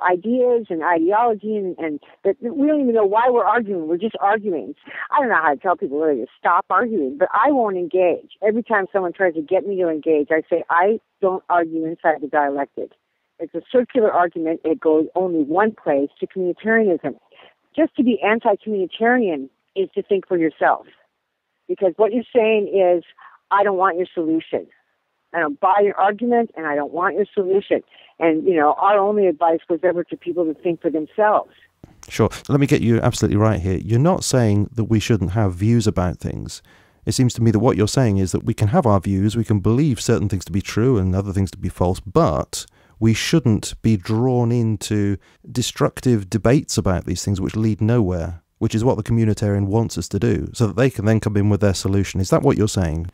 ideas and ideology, and that we don't even know why we're arguing. We're just arguing. I don't know how to tell people really to stop arguing, but I won't engage. Every time someone tries to get me to engage, I say, I don't argue inside the dialectic. It's a circular argument. It goes only one place, to communitarianism. Just to be anti-communitarian is to think for yourself. Because what you're saying is, I don't want your solution. I don't buy your argument, and I don't want your solution. And, our only advice was ever to people to think for themselves.
Sure. Let me get you absolutely right here. You're not saying that we shouldn't have views about things. It seems to me that what you're saying is that we can have our views, we can believe certain things to be true and other things to be false, but we shouldn't be drawn into destructive debates about these things which lead nowhere, which is what the communitarian wants us to do, so that they can then come in with their solution. Is that what you're saying?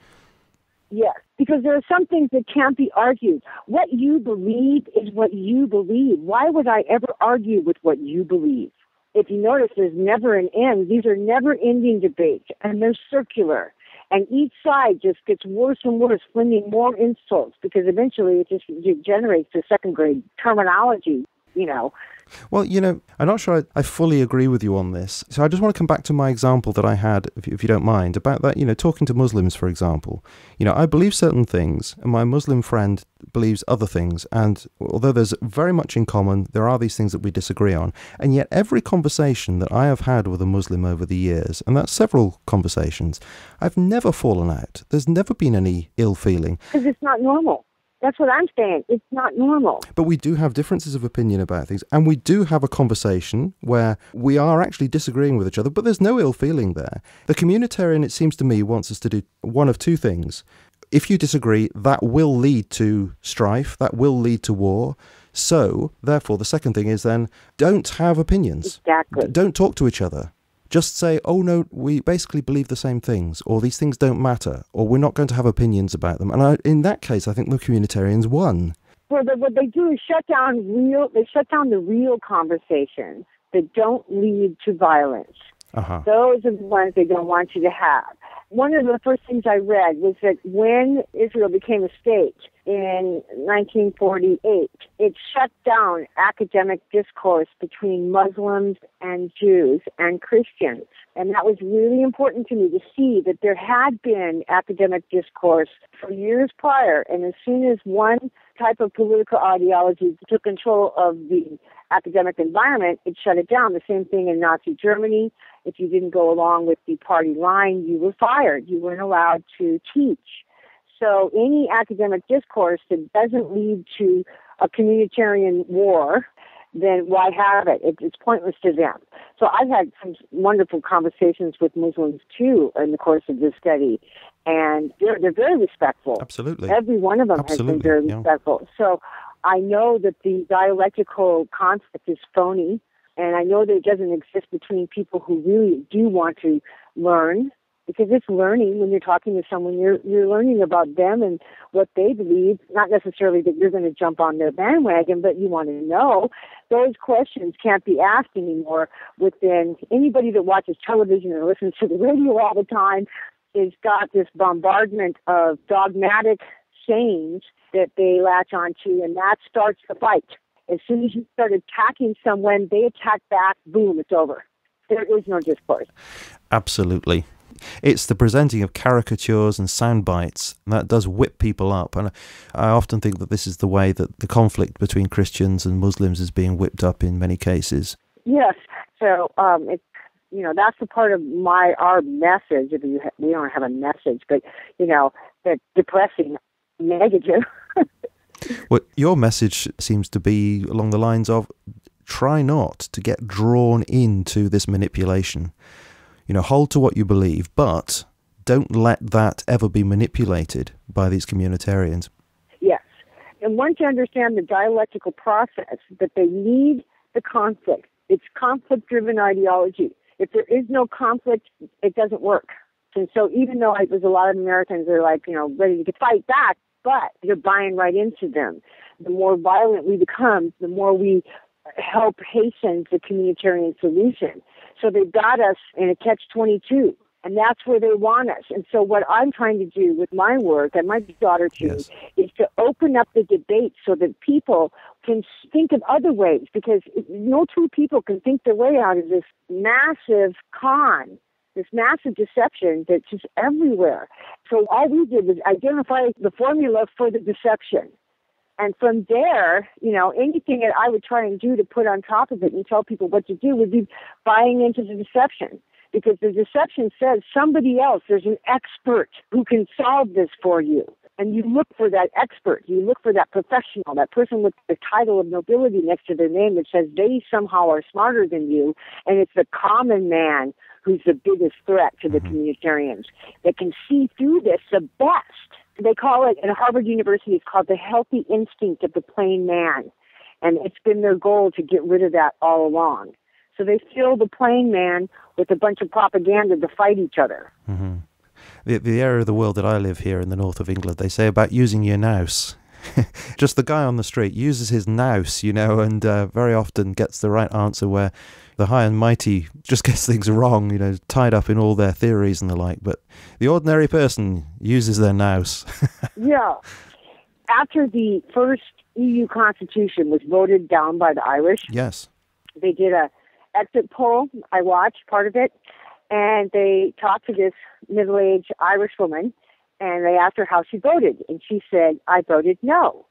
Yes, because there are some things that can't be argued. What you believe is what you believe. Why would I ever argue with what you believe? If you notice, there's never an end. These are never-ending debates, and they're circular. And each side just gets worse and worse, flinging more insults, because eventually it just degenerates to second-grade terminology,
Well, I'm not sure I fully agree with you on this. So I just want to come back to my example that I had, if you don't mind, about that, talking to Muslims, for example. I believe certain things, and my Muslim friend believes other things. And although there's very much in common, there are these things that we disagree on. And yet every conversation that I have had with a Muslim over the years, and that's several conversations, I've never fallen out. There's never been any ill feeling.
Because it's not normal. That's what I'm saying. It's not normal.
But we do have differences of opinion about things, and we do have a conversation where we are actually disagreeing with each other, but there's no ill feeling there. The communitarian, it seems to me, wants us to do one of two things. If you disagree, that will lead to strife, that will lead to war. So, therefore, the second thing is then, don't have opinions.
Exactly.
Don't talk to each other. Just say, oh no, we basically believe the same things, or these things don't matter, or we're not going to have opinions about them. And in that case, I think the communitarians won.
Well, what they do is shut down the real conversations that don't lead to violence. Those are the ones they don't want you to have. One of the first things I read was that when Israel became a state in 1948, it shut down academic discourse between Muslims and Jews and Christians. And that was really important to me to see that there had been academic discourse for years prior. And as soon as one type of political ideology took control of the academic environment, it shut it down. The same thing in Nazi Germany. If you didn't go along with the party line, you were fired. You weren't allowed to teach. So any academic discourse that doesn't lead to a communitarian war, then why have it? It's pointless to them. So I've had some wonderful conversations with Muslims, too, in the course of this study, and they're very respectful.
Absolutely.
Every one of them has been very respectful. So I know that the dialectical concept is phony, and I know that it doesn't exist between people who really do want to learn, because it's learning. When you're talking to someone, you're learning about them and what they believe, not necessarily that you're going to jump on their bandwagon, but you want to know. Those questions can't be asked anymore within anybody that watches television or listens to the radio all the time. Has got this bombardment of dogmatic sayings that they latch onto, and that starts the fight. As soon as you start attacking someone, they attack back, boom, it's over. There is no discourse.
Absolutely. It's the presenting of caricatures and sound bites that does whip people up. And I often think that this is the way that the conflict between Christians and Muslims is being whipped up in many cases.
Yes. So it's, that's the part of our message. We don't have a message, but, that depressing, negative.
Well, your message seems to be along the lines of try not to get drawn into this manipulation. Hold to what you believe, but don't let that ever be manipulated by these communitarians.
Yes. And once you understand the dialectical process, that they need the conflict. It's conflict-driven ideology. if there is no conflict, it doesn't work. And so even though there's a lot of Americans that are like, ready to fight back, but they're buying right into them. The more violent we become, the more we help hasten the communitarian solution. So they've got us in a catch-22, and that's where they want us. And so what I'm trying to do with my work, and my daughter too,
Yes.
is to open up the debate so that people can think of other ways, because no two people can think their way out of this massive con, this massive deception that's just everywhere. So all we did was identify the formula for the deception. And from there, anything that I would try and do to put on top of it and tell people what to do would be buying into the deception. Because the deception says somebody else, there's an expert who can solve this for you. And you look for that expert. You look for that professional, that person with the title of nobility next to their name that says they somehow are smarter than you. And it's the common man who's the biggest threat to the communitarians that can see through this the best. They call it, at Harvard University, it's called the healthy instinct of the plain man. And it's been their goal to get rid of that all along. So they fill the plain man with a bunch of propaganda to fight each other.
Mm-hmm. The area of the world that I live here in the north of England, they say about using your nous. Just the guy on the street uses his nous, and very often gets the right answer, where the high and mighty just gets things wrong, tied up in all their theories and the like. But the ordinary person uses their nous.
Yeah. After the first EU constitution was voted down by the Irish,
Yes.
they did a exit poll. I watched part of it, and they talked to this middle-aged Irish woman, and they asked her how she voted, and she said, I voted no.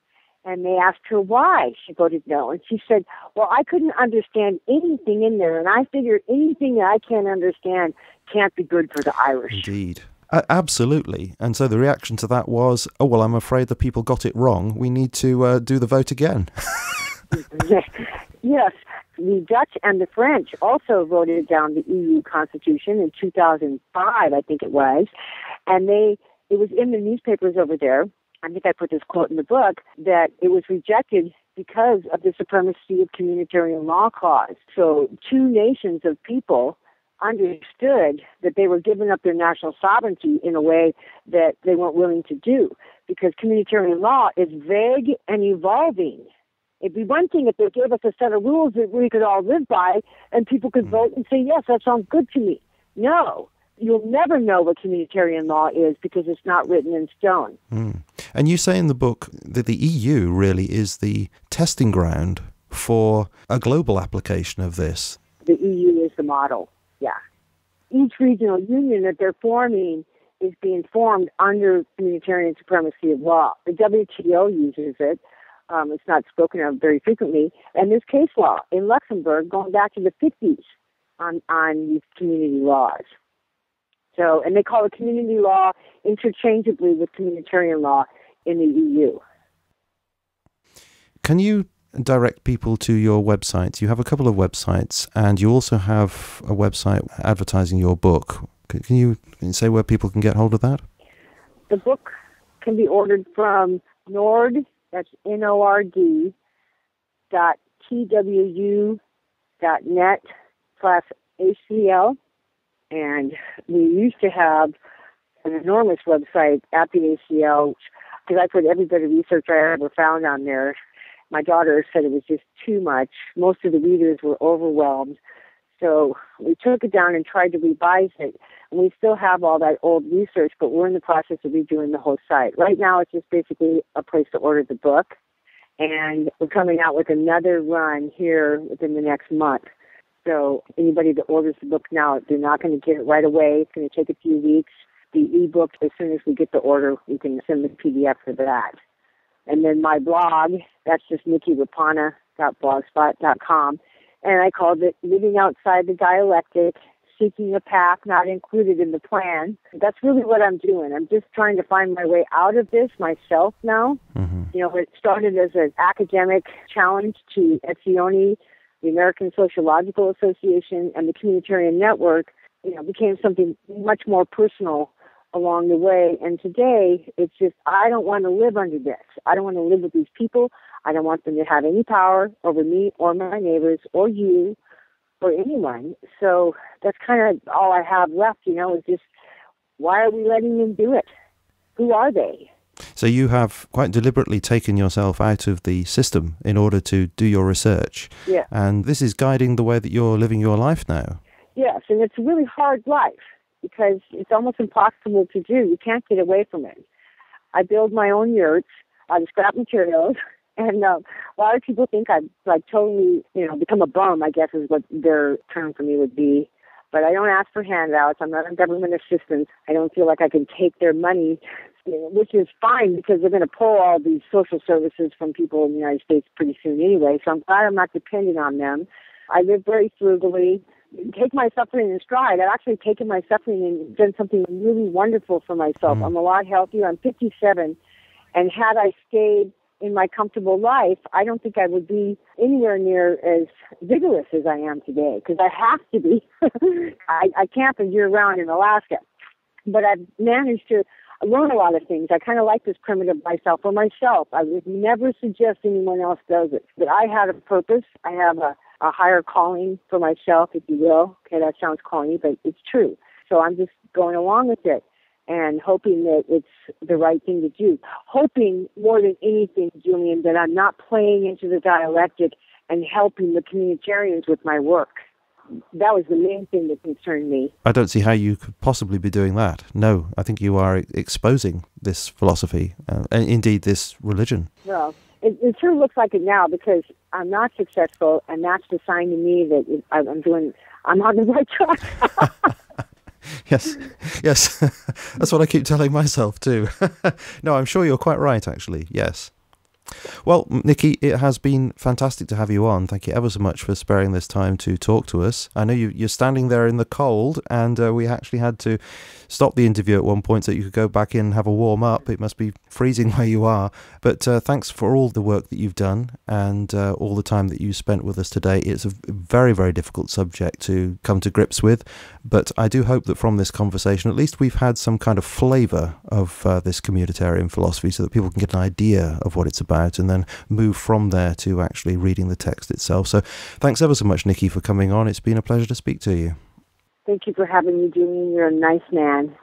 And they asked her why she voted no, and she said, well, I couldn't understand anything in there, and I figured anything that I can't understand can't be good for the Irish.
Indeed. Absolutely. And so the reaction to that was, oh, well, I'm afraid the people got it wrong. We need to do the vote again.
Yes. The Dutch and the French also voted down the EU Constitution in 2005, I think it was. And it was in the newspapers over there, I think I put this quote in the book, that it was rejected because of the supremacy of communitarian law clause. So two nations of people understood that they were giving up their national sovereignty in a way that they weren't willing to do, because communitarian law is vague and evolving. It'd be one thing if they gave us a set of rules that we could all live by and people could vote and say, yes, that sounds good to me. No, you'll never know what communitarian law is because it's not written in stone.
And you say in the book that the EU really is the testing ground for a global application of this.
The EU is the model, yeah. Each regional union that they're forming is being formed under communitarian supremacy of law. The WTO uses it. It's not spoken of very frequently. And there's case law in Luxembourg going back to the 50s on these community laws. So, and they call it community law interchangeably with communitarian law in the EU.
Can you direct people to your website? You have a couple of websites, and you also have a website advertising your book. Can you say where people can get hold of that?
The book can be ordered from Nord, that's NORD, .twu.net/ACL. And we used to have an enormous website at the ACL, because I put every bit of research I ever found on there. My daughter said it was just too much. Most of the readers were overwhelmed. So we took it down and tried to revise it. And we still have all that old research, but we're in the process of redoing the whole site. Right now, it's just basically a place to order the book. And we're coming out with another run here within the next month. So anybody that orders the book now, they're not going to get it right away. It's going to take a few weeks. The ebook, as soon as we get the order, we can send the PDF for that. And then my blog, that's just Raapana.blogspot.com. And I called it Living Outside the Dialectic, Seeking a Path Not Included in the Plan. That's really what I'm doing. I'm just trying to find my way out of this myself now.
Mm-hmm.
You know, it started as an academic challenge to Etzioni, the American Sociological Association, and the Communitarian Network. You know, became something much more personal along the way. And today, it's just, I don't want to live under this. I don't want to live with these people. I don't want them to have any power over me or my neighbors or you for anyone. So that's kind of all I have left, is just, why are we letting them do it? Who are they?
So you have quite deliberately taken yourself out of the system in order to do your research.
Yeah.
And this is guiding the way that you're living your life now.
Yes, and it's a really hard life because it's almost impossible to do. You can't get away from it. I build my own yurts out of scrap materials, and a lot of people think I've totally, become a bum, I guess is what their term for me would be. But I don't ask for handouts. I'm not a government assistant. I don't feel like I can take their money, which is fine because they're going to pull all these social services from people in the United States pretty soon anyway. So I'm glad I'm not dependent on them. I live very frugally. Take my suffering in stride. I've actually taken my suffering and done something really wonderful for myself. I'm a lot healthier. I'm 57. And had I stayed in my comfortable life, I don't think I would be anywhere near as vigorous as I am today, because I have to be. I camp year-round in Alaska. But I've managed to learn a lot of things. I kind of like this primitive lifestyle for myself. I would never suggest anyone else does it. But I have a purpose. I have a higher calling for myself, if you will. Okay, that sounds corny, but it's true. So I'm just going along with it and hoping that it's the right thing to do. Hoping more than anything, Julian, that I'm not playing into the dialectic and helping the communitarians with my work. That was the main thing that concerned me.
I don't see how you could possibly be doing that. No, I think you are exposing this philosophy, and indeed this religion.
Well, it sure looks like it now because I'm not successful, and that's the sign to me that I'm on the right track.
Yes, that's what I keep telling myself too. No, I'm sure you're quite right, actually, yes. Well, Niki, it has been fantastic to have you on. Thank you ever so much for sparing this time to talk to us. I know you're standing there in the cold, and we actually had to stop the interview at one point so you could go back in and have a warm up. It must be freezing where you are. But thanks for all the work that you've done and all the time that you spent with us today. It's a very, very difficult subject to come to grips with, but I do hope that from this conversation, at least we've had some kind of flavour of this communitarian philosophy so that people can get an idea of what it's about and then move from there to actually reading the text itself. So thanks ever so much, Niki, for coming on. It's been a pleasure to speak to you.
Thank you for having me, Julian. You're a nice man.